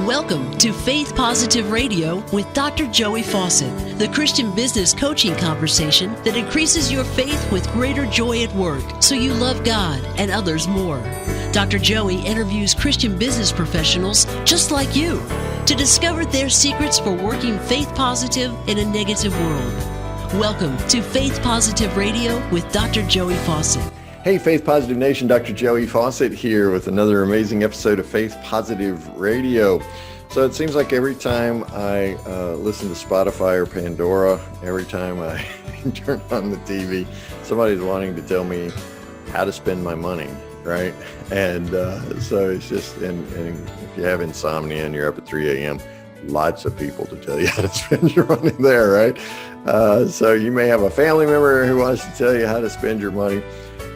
Welcome to Faith Positive Radio with Dr. Joey Faucette, the Christian business coaching conversation that increases your faith with greater joy at work so you love God and others more. Dr. Joey interviews Christian business professionals just like you to discover their secrets for working faith positive in a negative world. Welcome to Faith Positive Radio with Dr. Joey Faucette. Hey, Faith Positive Nation, Dr. Joey Faucette here with another amazing episode of Faith Positive Radio. So it seems like every time I listen to Spotify or Pandora, every time I turn on the TV, somebody's wanting to tell me how to spend my money, right? And so it's just, and if you have insomnia and you're up at 3 a.m., lots of people to tell you how to spend your money there, right? So you may have a family member who wants to tell you how to spend your money.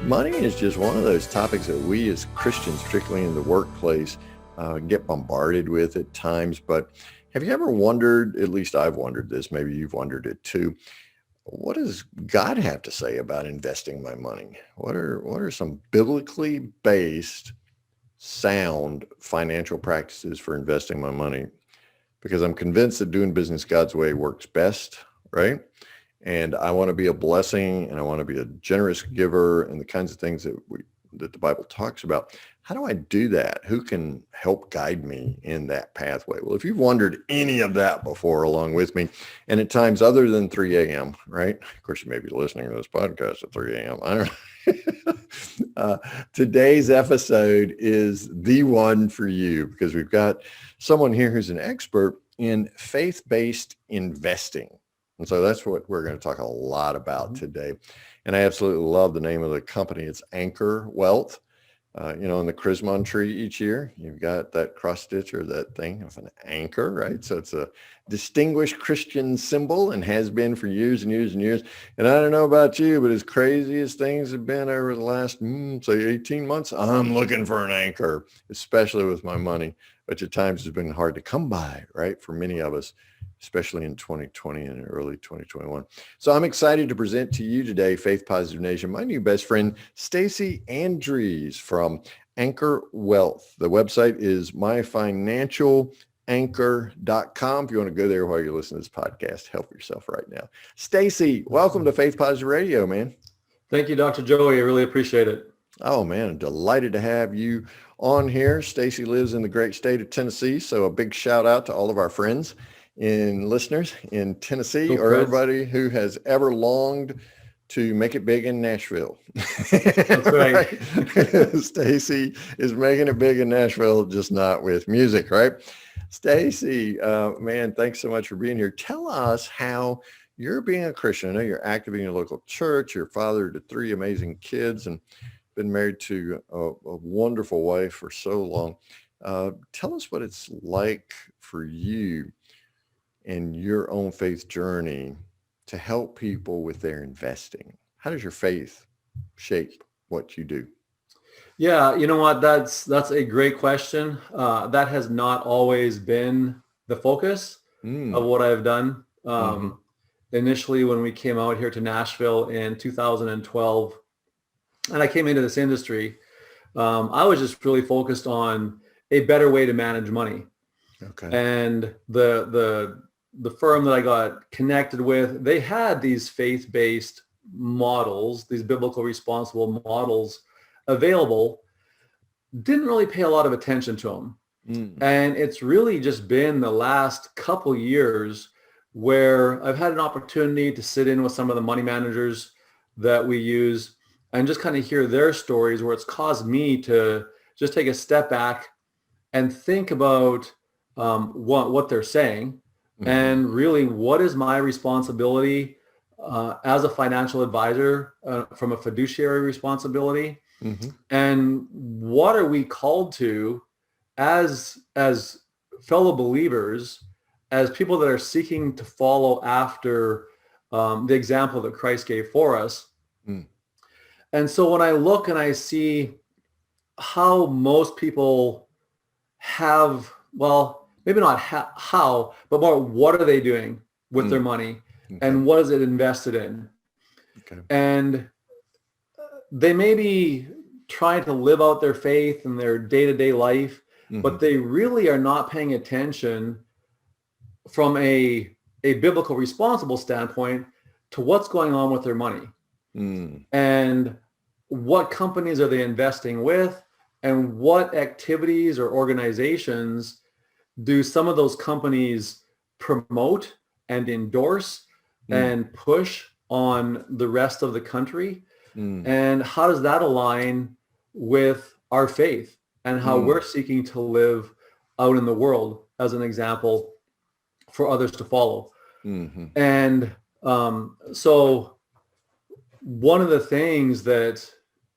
Money is just one of those topics that we as Christians, particularly in the workplace, get bombarded with at times. But have you ever wondered, at least I've wondered this, maybe you've wondered it too, what does God have to say about investing my money? What are some biblically based, sound financial practices for investing my money? Because I'm convinced that doing business God's way works best, right? And I want to be a blessing, and I want to be a generous giver, and the kinds of things that the Bible talks about. How do I do that? Who can help guide me in that pathway? Well, if you've wondered any of that before along with me, and at times other than 3 a.m., right? Of course, you may be listening to this podcast at 3 a.m. I don't know. Today's episode is the one for you because we've got someone here who's an expert in faith-based investing. And so that's what we're going to talk a lot about today. And I absolutely love the name of the company. It's Anchor Wealth. In the Chrismon tree each year, you've got that cross stitch or that thing of an anchor, right? So it's a distinguished Christian symbol and has been for years and years and years. And I don't know about you, but as crazy as things have been over the last, say 18 months, I'm looking for an anchor, especially with my money, which at times has been hard to come by, right? For many of us, especially in 2020 and early 2021. So I'm excited to present to you today, Faith Positive Nation, my new best friend, Stacey Andres from Anchor Wealth. The website is myfinancialanchor.com. If you want to go there while you're listening to this podcast, help yourself right now. Stacey, welcome to Faith Positive Radio, man. Thank you, Dr. Joey. I really appreciate it. Oh, man, I'm delighted to have you on here. Stacey lives in the great state of Tennessee, so a big shout out to all of our friends and listeners in Tennessee, or everybody who has ever longed to make it big in Nashville. That's right. Stacey is making it big in Nashville, just not with music, right? Stacey, man, thanks so much for being here. Tell us how you're being a Christian. I know you're active in your local church. You're father to 3 amazing kids and been married to a wonderful wife for so long. Tell us what it's like for you in your own faith journey to help people with their investing. How does your faith shape what you do? Yeah, you know what? That's a great question. That has not always been the focus of what I've done. Initially, when we came out here to Nashville in 2012, and I came into this industry, I was just really focused on a better way to manage money. Okay. And the firm that I got connected with, they had these faith-based models, these biblical responsible models available, didn't really pay a lot of attention to them. And it's really just been the last couple years where I've had an opportunity to sit in with some of the money managers that we use and just kind of hear their stories, where it's caused me to just take a step back and think about what they're saying. And really, what is my responsibility as a financial advisor from a fiduciary responsibility? And what are we called to as fellow believers, as people that are seeking to follow after the example that Christ gave for us? And so when I look and I see how most people have, well, maybe not how, but more what are they doing with their money and what is it invested in? And they may be trying to live out their faith in their day-to-day life, but they really are not paying attention from a biblical responsible standpoint to what's going on with their money. And what companies are they investing with, and what activities or organizations do some of those companies promote and endorse and push on the rest of the country? And how does that align with our faith and how we're seeking to live out in the world as an example for others to follow? And so one of the things that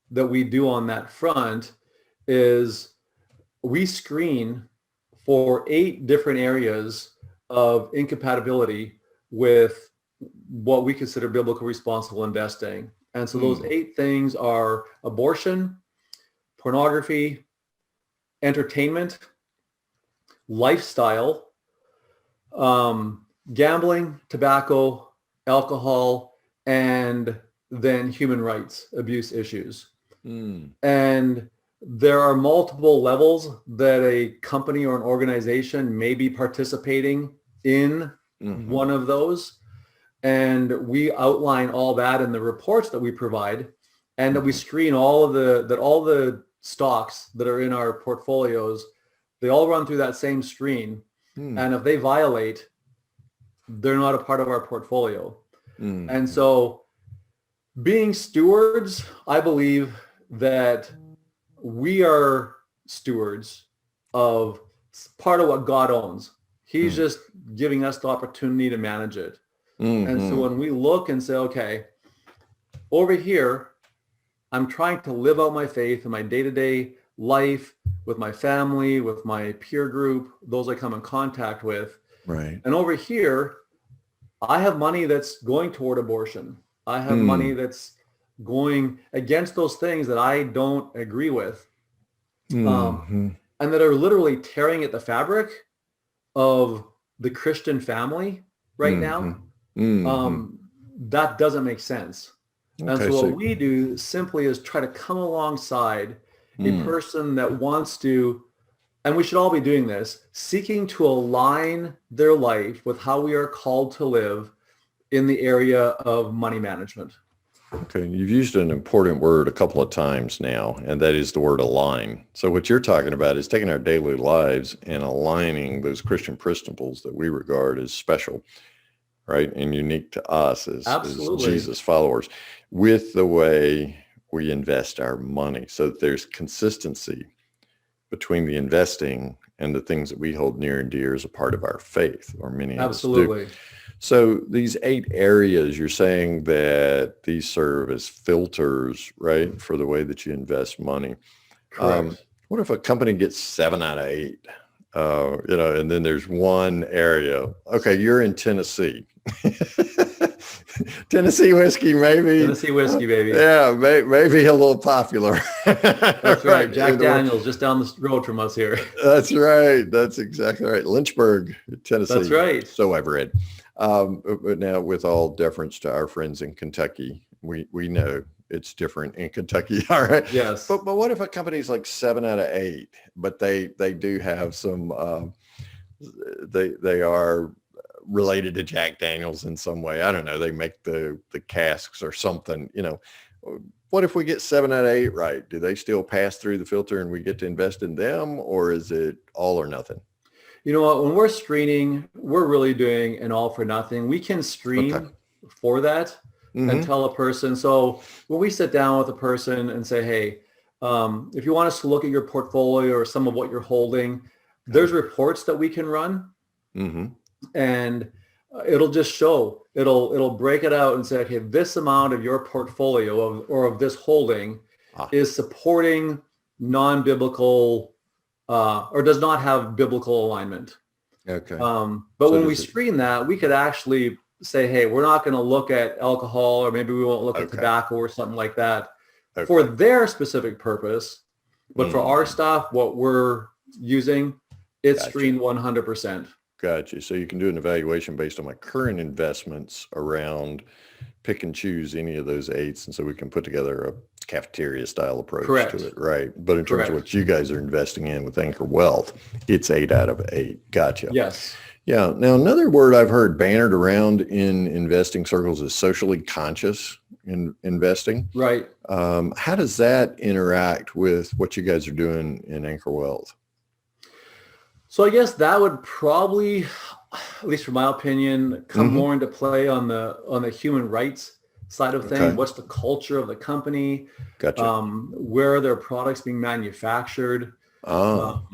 we do on that front is we screen for 8 different areas of incompatibility with what we consider biblical responsible investing. And so those 8 things are abortion, pornography, entertainment, lifestyle, gambling, tobacco, alcohol, and then human rights abuse issues. And there are multiple levels that a company or an organization may be participating in one of those. And we outline all that in the reports that we provide, and that we screen all the stocks that are in our portfolios, they all run through that same screen. And if they violate, they're not a part of our portfolio. And so being stewards, I believe that we are stewards of part of what God owns. He's just giving us the opportunity to manage it. And so when we look and say, okay, over here, I'm trying to live out my faith in my day-to-day life with my family, with my peer group, those I come in contact with. Right. And over here, I have money that's going toward abortion. I have money that's going against those things that I don't agree with, and that are literally tearing at the fabric of the Christian family right now. That doesn't make sense. And so what we do simply is try to come alongside a person that wants to, and we should all be doing this, seeking to align their life with how we are called to live in the area of money management. Okay, you've used an important word a couple of times now, and that is the word align. So what you're talking about is taking our daily lives and aligning those Christian principles that we regard as special, right, and unique to us as Jesus followers, with the way we invest our money, so that there's consistency between the investing and the things that we hold near and dear as a part of our faith, or many of us do. So these 8 areas, you're saying that these serve as filters, right, for the way that you invest money. What if a company gets 7 out of 8, and then there's one area? Okay, you're in Tennessee. Tennessee whiskey, maybe. Tennessee whiskey, baby. Yeah, maybe a little popular. That's right. Jack Daniels, just down the road from us here. That's right. That's exactly right. Lynchburg, Tennessee. That's right. So I've read. But now, with all deference to our friends in Kentucky, we know it's different in Kentucky. All right. Yes. But what if a company's like 7 out of 8, but they do have some, they are related to Jack Daniels in some way. I don't know. They make the casks or something, What if we get 7 out of 8 right? Do they still pass through the filter and we get to invest in them, or is it all or nothing? You know what? When we're screening, we're really doing an all for nothing. We can screen for that and tell a person. So when we sit down with a person and say, hey, if you want us to look at your portfolio or some of what you're holding, there's reports that we can run. And it'll just show, it'll break it out and say, okay, this amount of your portfolio or of this holding is supporting non-biblical or does not have biblical alignment. Okay. But when we screen that, we could actually say, hey, we're not going to look at alcohol, or maybe we won't look at tobacco or something like that for their specific purpose. But for our stuff, what we're using, it's screened 100%. Gotcha. So you can do an evaluation based on my current investments around pick and choose any of those 8s. And so we can put together a cafeteria style approach Correct. to it. Right. But in terms Correct. of what you guys are investing in with Anchor Wealth, it's 8 out of 8. Gotcha. Yes. Yeah. Now, another word I've heard bannered around in investing circles is socially conscious in investing. Right. How does that interact with what you guys are doing in Anchor Wealth? So I guess that would probably, at least from my opinion, come more into play on the human rights side of things. Okay. What's the culture of the company? Gotcha. Where are their products being manufactured? Oh,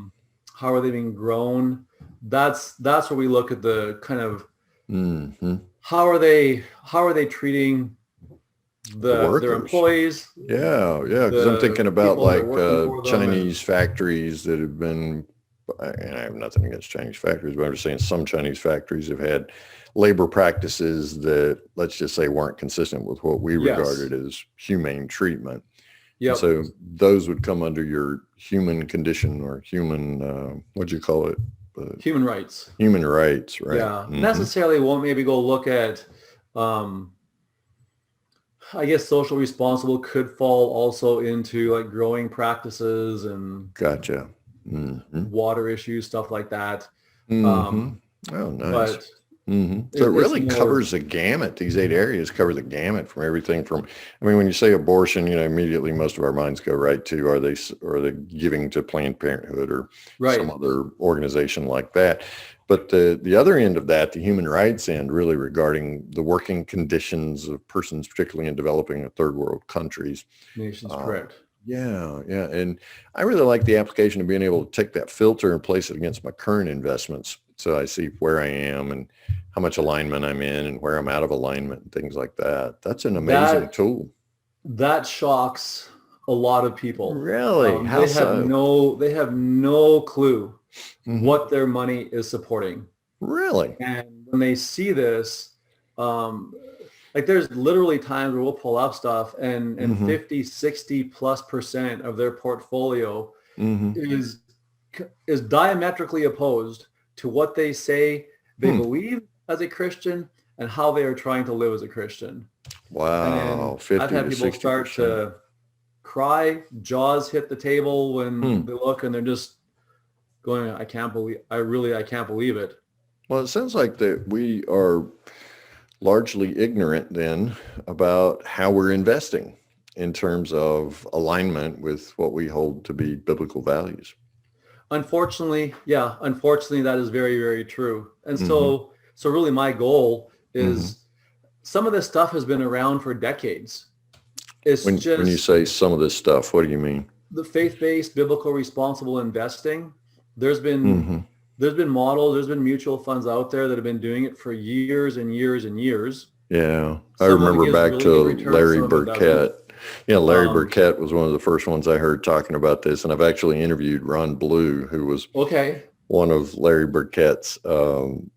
How are they being grown? That's where we look at the kind of how are they treating their employees? yeah, because I'm thinking about people that are like working for them Chinese factories that have been, and I have nothing against Chinese factories, but I'm just saying some Chinese factories have had labor practices that, let's just say, weren't consistent with what we Yes. regarded as humane treatment. Yep. So those would come under your human condition or human, what'd you call it? Human rights. Human rights, right? Yeah. Necessarily won't maybe go look at, I guess social responsible could fall also into like growing practices and Gotcha. water issues, stuff like that. Oh, nice. But So it really more- covers the gamut. These 8 areas cover the gamut from everything from, I mean, when you say abortion, immediately most of our minds go right to, are they giving to Planned Parenthood or Right. some other organization like that? But the other end of that, the human rights end, really regarding the working conditions of persons, particularly in developing and third world countries. nations, correct. Yeah. And I really like the application of being able to take that filter and place it against my current investments. So I see where I am and how much alignment I'm in and where I'm out of alignment and things like that. That's an amazing tool. That shocks a lot of people. Really? How so? They have no clue what their money is supporting. Really? And when they see this, like there's literally times where we'll pull up stuff and 50, 60+% of their portfolio is diametrically opposed to what they say they believe as a Christian and how they are trying to live as a Christian. Wow. 50 I've had to people 60%. start to cry, jaws hit the table when they look and they're just going, I can't believe it. Well, it sounds like that we are largely ignorant then about how we're investing in terms of alignment with what we hold to be biblical values. Unfortunately, that is very, very true. And so really my goal is some of this stuff has been around for decades. It's When you say some of this stuff, what do you mean? The faith-based, biblical, responsible investing. There's been models, there's been mutual funds out there that have been doing it for years and years and years. Yeah, I remember back to Larry Burkett. Yeah, Larry Burkett was one of the first ones I heard talking about this, and I've actually interviewed Ron Blue, who was one of Larry Burkett's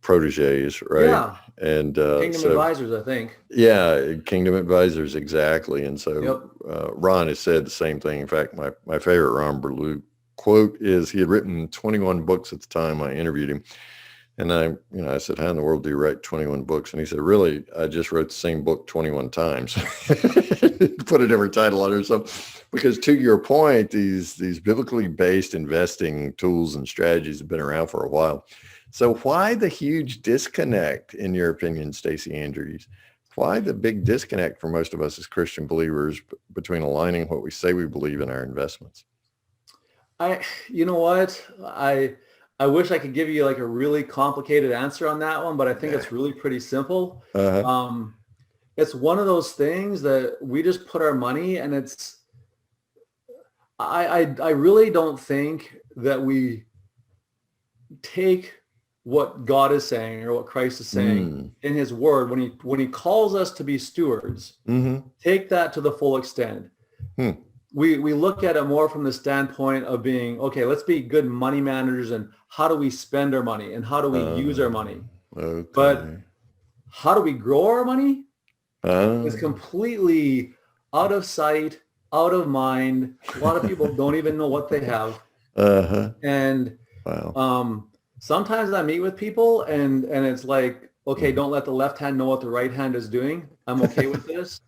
proteges, right? Yeah. And Kingdom Advisors, I think. Yeah, Kingdom Advisors, exactly. And so Ron has said the same thing. In fact, my favorite Ron Blue quote is, he had written 21 books at the time I interviewed him. And I said, how in the world do you write 21 books? And he said, really, I just wrote the same book 21 times. Put a different title on it or something. Because to your point, these biblically based investing tools and strategies have been around for a while. So why the huge disconnect, in your opinion, Stacey Andres? Why the big disconnect for most of us as Christian believers between aligning what we say we believe in our investments? You know what? I wish I could give you like a really complicated answer on that one, but I think it's really pretty simple. It's one of those things that we just put our money, and I really don't think that we take what God is saying or what Christ is saying in his word when he calls us to be stewards. Take that to the full extent. We look at it more from the standpoint of being, okay, let's be good money managers, and how do we spend our money and how do we use our money? Okay. But how do we grow our money? It's completely out of sight, out of mind. A lot of people don't even know what they have. And sometimes I meet with people and it's like, okay, don't let the left hand know what the right hand is doing. I'm okay with this.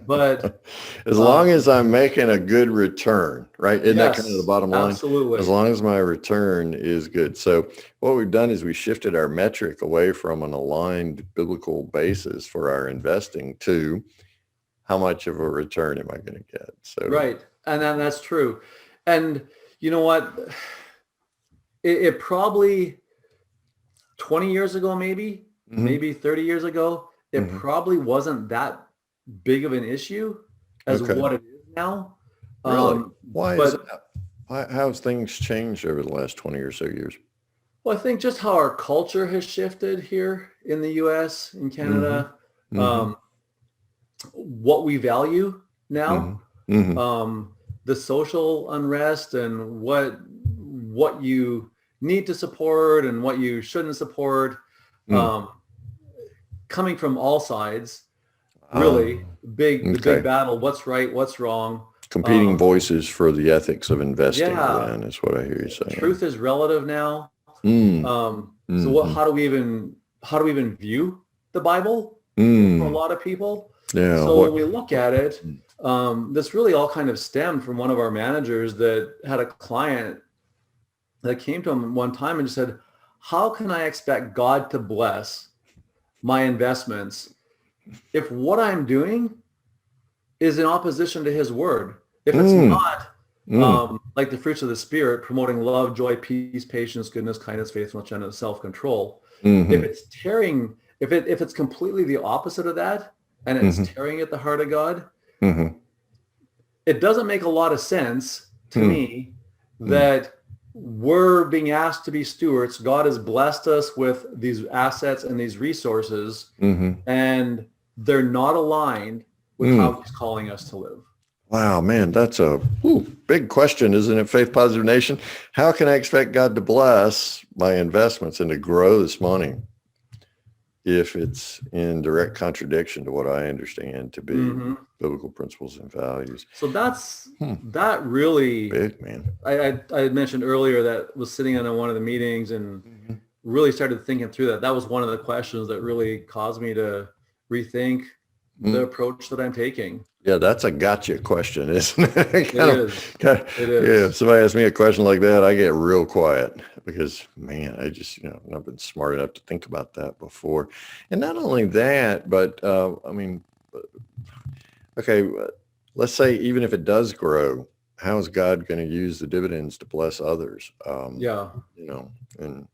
But as long as I'm making a good return, right? Isn't that kind of the bottom line? Absolutely. As long as my return is good. So what we've done is we shifted our metric away from an aligned biblical basis for our investing to how much of a return am I going to get? So right. And then that's true. And you know what? It probably 20 years ago, maybe 30 years ago, it probably wasn't that big of an issue as what it is now. Really? Why is that? How has things changed over the last 20 or so years? Well, I think just how our culture has shifted here in the US, in Canada, what we value now, the social unrest and what you need to support and what you shouldn't support, coming from all sides. Really the big battle. What's right? What's wrong? Competing voices for the ethics of investing. Then is what I hear you saying. Truth is relative now. So how do we even view the Bible for a lot of people? Yeah. So when we look at it, this really all kind of stemmed from one of our managers that had a client that came to him one time and said, "How can I expect God to bless my investments if what I'm doing is in opposition to his word? If it's not like the fruits of the Spirit, promoting love, joy, peace, patience, goodness, kindness, faithfulness, and self-control, if it's completely the opposite of that, and it's tearing at the heart of God, it doesn't make a lot of sense to me that we're being asked to be stewards. God has blessed us with these assets and these resources, and they're not aligned with how he's calling us to live." Wow, man, that's a big question, isn't it, Faith Positive Nation? How can I expect God to bless my investments and to grow this money if it's in direct contradiction to what I understand to be biblical principles and values? So that really big, man. I had mentioned earlier that was sitting in one of the meetings and really started thinking through that. That was one of the questions that really caused me to rethink the approach that I'm taking. Yeah, that's a gotcha question, isn't it? It is. Yeah, if somebody asks me a question like that, I get real quiet because, man, I just, I've been smart enough to think about that before. And not only that, but let's say even if it does grow, how is God going to use the dividends to bless others? And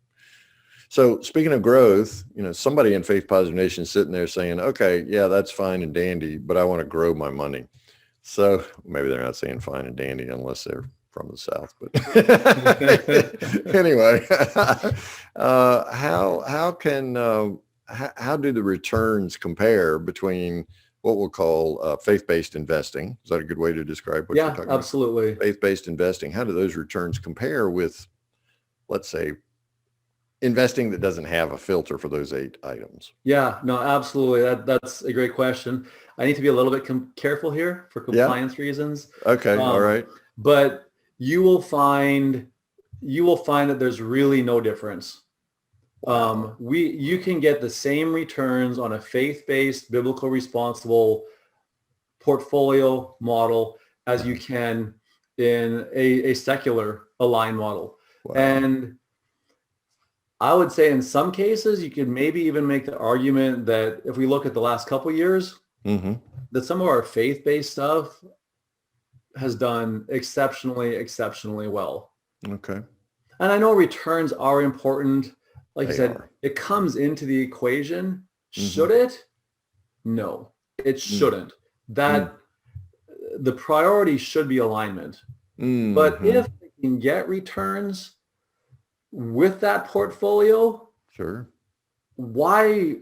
so speaking of growth, somebody in Faith Positive Nation is sitting there saying, okay, yeah, that's fine and dandy, but I want to grow my money. So maybe they're not saying fine and dandy unless they're from the South. But anyway, how do the returns compare between what we'll call faith-based investing? Is that a good way to describe what you're talking about? Yeah, absolutely. Faith-based investing. How do those returns compare with, let's say, investing that doesn't have a filter for those 8 items? Yeah, no, absolutely. That's a great question. I need to be a little bit careful here for compliance reasons. Okay, all right. But you will find that there's really no difference. You can get the same returns on a faith-based, biblical, responsible portfolio model as you can in a secular aligned model. Wow. And I would say in some cases, you could maybe even make the argument that if we look at the last couple of years, that some of our faith-based stuff has done exceptionally well. Okay. And I know returns are important. Like you said, it comes into the equation. Should it? No, it shouldn't. That the priority should be alignment. But if we can get returns with that portfolio, sure, why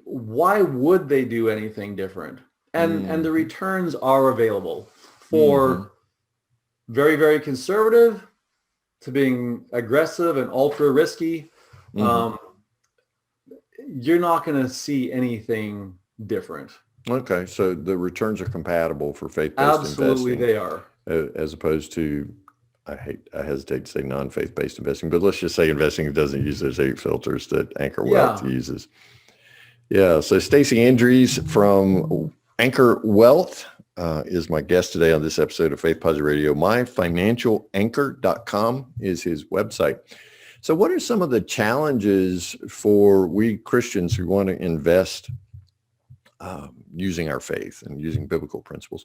would they do anything different? And the returns are available for very, very conservative to being aggressive and ultra risky. You're not going to see anything different. Okay, so the returns are compatible for faith-based investing. Absolutely, they are. As opposed to I hesitate to say non-faith-based investing, but let's just say investing that doesn't use those 8 filters that Anchor Wealth uses. Yeah. So Stacey Andres from Anchor Wealth is my guest today on this episode of Faith Positive Radio. MyFinancialAnchor.com is his website. So what are some of the challenges for we Christians who want to invest using our faith and using biblical principles?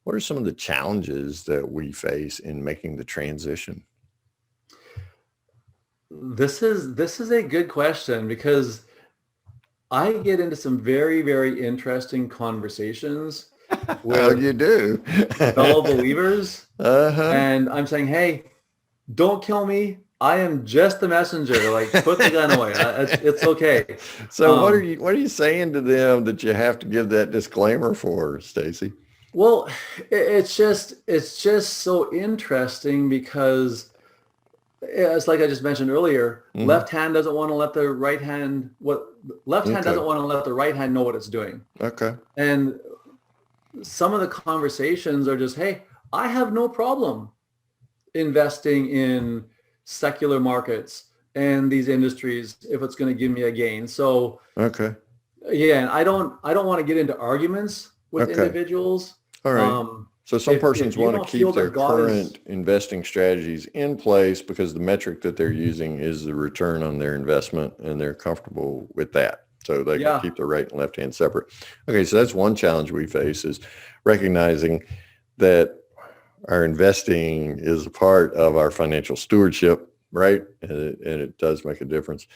What are some of the challenges that we face in making the transition? This is a good question, because I get into some very, very interesting conversations with you do. fellow believers. And I'm saying, hey, don't kill me. I am just the messenger. Like, put the gun away. It's okay. So what are you saying to them that you have to give that disclaimer for, Stacey? Well, it's just so interesting, because it's like I just mentioned earlier, left hand doesn't want to let the right hand doesn't want to let the right hand know what it's doing. Okay. And some of the conversations are just, hey, I have no problem investing in secular markets and these industries if it's going to give me a gain. So okay. Yeah, and I don't want to get into arguments with individuals. All right. So some persons want to keep their current investing strategies in place because the metric that they're using is the return on their investment, and they're comfortable with that. So they can keep the right and left hand separate. Okay, so that's one challenge we face, is recognizing that our investing is a part of our financial stewardship, right? And it does make a difference.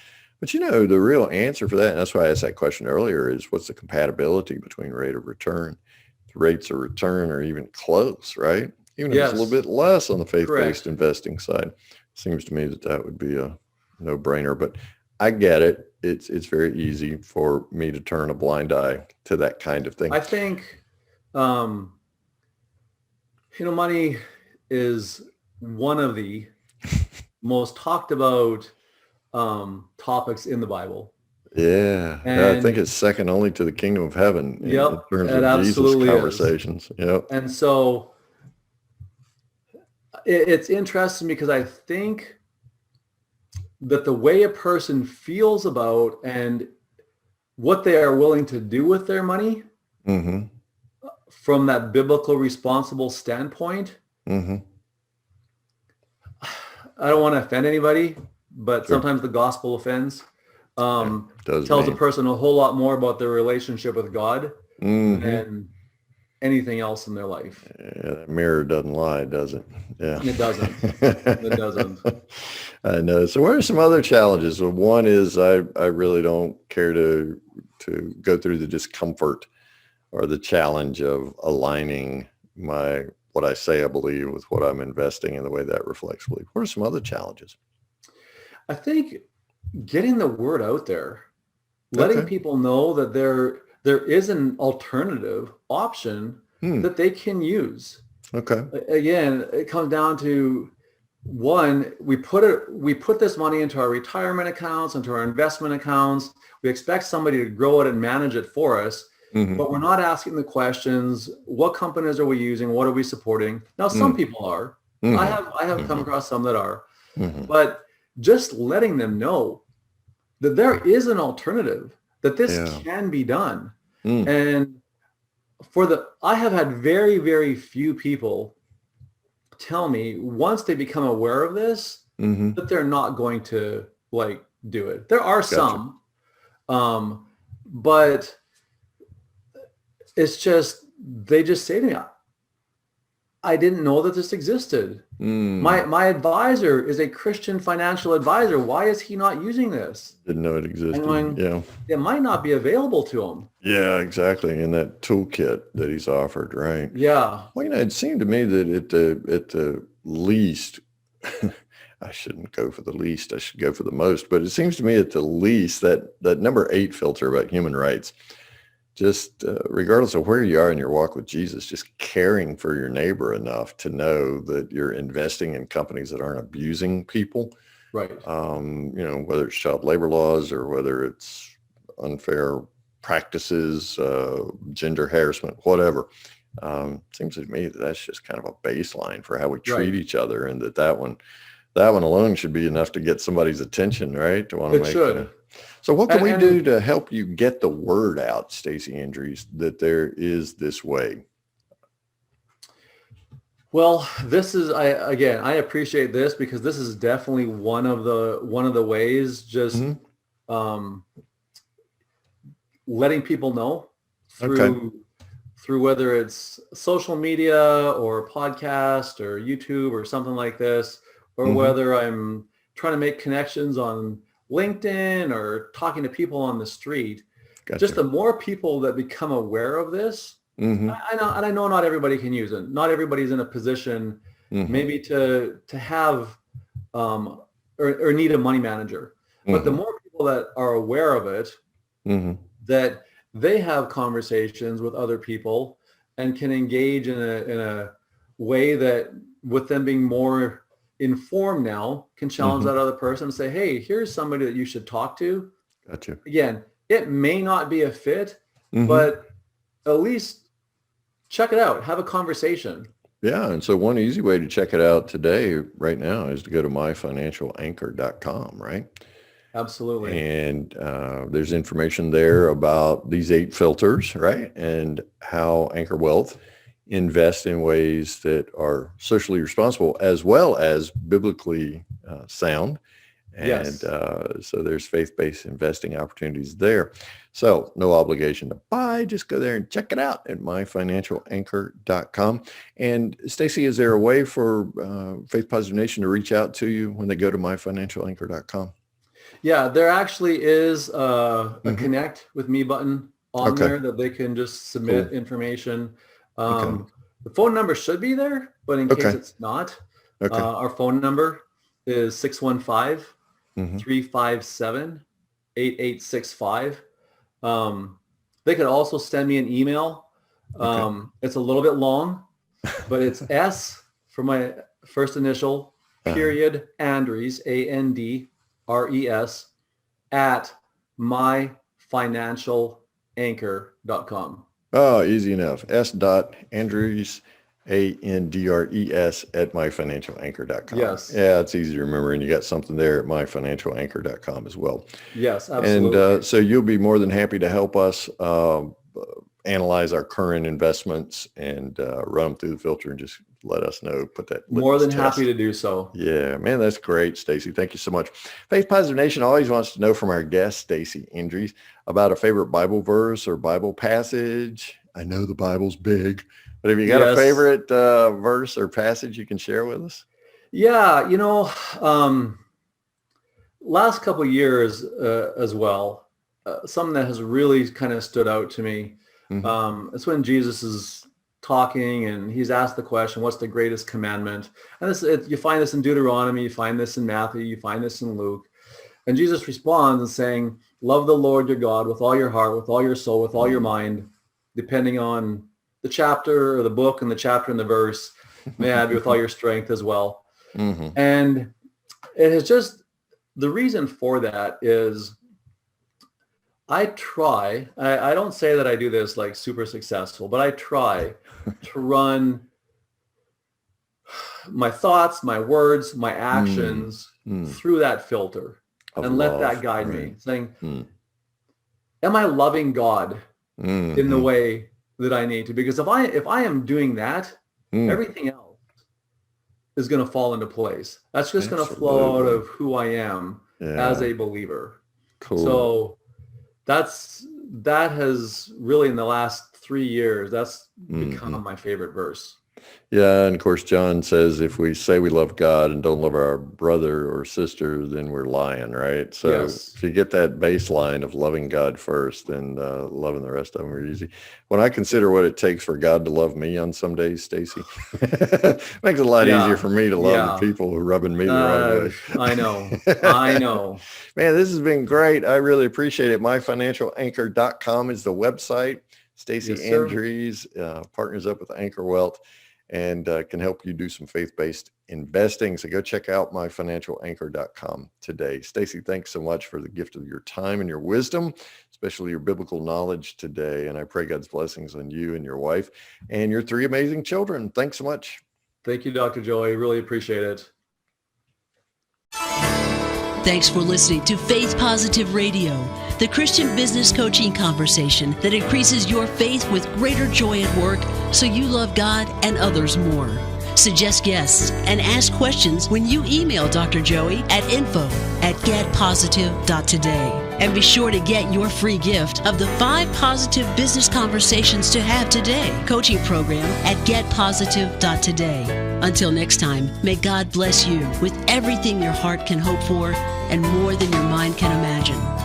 But the real answer for that, and that's why I asked that question earlier, is what's the compatibility between rate of return? The rates of return are even close, right? Even if it's a little bit less on the faith-based investing side. Seems to me that would be a no-brainer, but I get it. It's very easy for me to turn a blind eye to that kind of thing. I think, money is one of the most talked about topics in the Bible. Yeah, I think it's second only to the kingdom of heaven in terms of Jesus conversations. Yep. And so it's interesting, because I think that the way a person feels about and what they are willing to do with their money from that biblical responsible standpoint, I don't want to offend anybody, but sometimes the gospel offends. Tells a person a whole lot more about their relationship with God than anything else in their life. Yeah, that mirror doesn't lie, does it? Yeah, it doesn't. It doesn't. I know. So what are some other challenges? Well, one is I really don't care to go through the discomfort or the challenge of aligning what I say I believe with what I'm investing and the way that reflects belief. What are some other challenges? I think getting the word out there, letting people know that there is an alternative option that they can use. Okay. Again, it comes down to, one, we put this money into our retirement accounts, into our investment accounts. We expect somebody to grow it and manage it for us, but we're not asking the questions: what companies are we using? What are we supporting? Now, some people are. I have come across some that are, but just letting them know that there is an alternative, that this can be done. And I have had very, very few people tell me once they become aware of this, that they're not going to do it. There are some, but it's just, they just say to me, I didn't know that this existed. My advisor is a Christian financial advisor. Why is he not using this? Didn't know it existed. It might not be available to him. Yeah, exactly. In that toolkit that he's offered, right? Yeah. Well, it seemed to me that at the least, I shouldn't go for the least, I should go for the most, but it seems to me at the least that number 8 filter about human rights, just regardless of where you are in your walk with Jesus, just caring for your neighbor enough to know that you're investing in companies that aren't abusing people. Right. Whether it's child labor laws or whether it's unfair practices, gender harassment, whatever. Seems to me that that's just kind of a baseline for how we Right. treat each other, and that one alone should be enough to get somebody's attention, right? To want to It make. should. So what can we do And to help you get the word out, Stacey Andres, that there is this way? well, this is I appreciate this because this is definitely one of the ways, just Hmm. um, letting people know Okay. through whether it's social media or podcast or YouTube or something like this, or Hmm. whether I'm trying to make connections on LinkedIn or talking to people on the street. Just Gotcha. the more people that become aware of this, Hmm. I know not everybody can use it. Not everybody's in a position Hmm. maybe to have um, or need a money manager. But the Hmm. more people that are aware of it, Hmm. that they have conversations with other people and can engage in a way that, with them being more informed now, can challenge Hmm. that other person and say, hey, here's somebody that you should talk to. Gotcha. Again, it may not be a fit, Hmm. but at least check it out, have a conversation. Yeah. And so one easy way to check it out today, right now, is to go to myfinancialanchor.com, right? Absolutely. And there's information there about these 8 filters, right? And how Anchor Wealth invest in ways that are socially responsible as well as biblically sound. And Yes. so there's faith-based investing opportunities there. So no obligation to buy. Just go there and check it out at myfinancialanchor.com. And Stacey, is there a way for Faith Positive Nation to reach out to you when they go to myfinancialanchor.com? Yeah, there actually is a Mm-hmm. connect with me button on Okay, there that they can just submit cool. information. Okay, The phone number should be there, but in case okay, it's not, okay. our phone number is 615 Mm-hmm. 357 8865. They could also send me an email. Okay. It's a little bit long, but it's S for my first initial, Uh, period, Andres, ANDRES, at myfinancialanchor.com. oh, easy enough. S. Andres, at myfinancialanchor.com. Yes. Yeah, it's easy to remember. And you got something there at myfinancialanchor.com as well. Yes, And absolutely. so you'll be more than happy to help us analyze our current investments and run them through the filter and just let us know, put that More litmus than happy test. to do so. Yeah, man, that's great, Stacey. Thank you so much. Faith Positive Nation always wants to know from our guest, Stacey Andres, about a favorite Bible verse or Bible passage. I know the Bible's big, but have you got a Yes. favorite verse or passage you can share with us? Yeah, last couple of years as well, something that has really kind of stood out to me. Mm-hmm. It's when Jesus is talking and he's asked the question, what's the greatest commandment? And you find this in Deuteronomy, you find this in Matthew, you find this in Luke. And Jesus responds and saying, love the Lord your God with all your heart, with all your soul, with all your mind, depending on the chapter or the book and the chapter and the verse, may I be with all your strength as well. Mm-hmm. And it has just, the reason for that is I don't say that I do this like super successful, but I try to run my thoughts, my words, my actions through that filter Of and let that love, guide right. me, saying, am I loving God in the way that I need to? Because if I am doing that, everything else is going to fall into place. That's just going to flow out Absolutely. of who I am as Yeah, a believer. cool. So that has really, in the last 3 years, that's become my favorite verse. Yeah, and of course, John says if we say we love God and don't love our brother or sister, then we're lying, right? So Yes. if you get that baseline of loving God first, then loving the rest of them are easy. When I consider what it takes for God to love me on some days, Stacey, makes it a lot easier for me to love the people who are rubbing me the wrong way. I know. Man, this has been great. I really appreciate it. Myfinancialanchor.com is the website. Stacey Yes, sir. Andres partners up with Anchor Wealth and can help you do some faith-based investing. So go check out myfinancialanchor.com today. Stacey, thanks so much for the gift of your time and your wisdom, especially your biblical knowledge today. And I pray God's blessings on you and your wife and your 3 amazing children. Thanks so much. Thank you, Dr. Joey. Really appreciate it. Thanks for listening to Faith Positive Radio, the Christian business coaching conversation that increases your faith with greater joy at work so you love God and others more. Suggest guests and ask questions when you email Dr. Joey at info@getpositive.today. And be sure to get your free gift of the 5 positive business conversations to have today coaching program at getpositive.today. Until next time, may God bless you with everything your heart can hope for and more than your mind can imagine.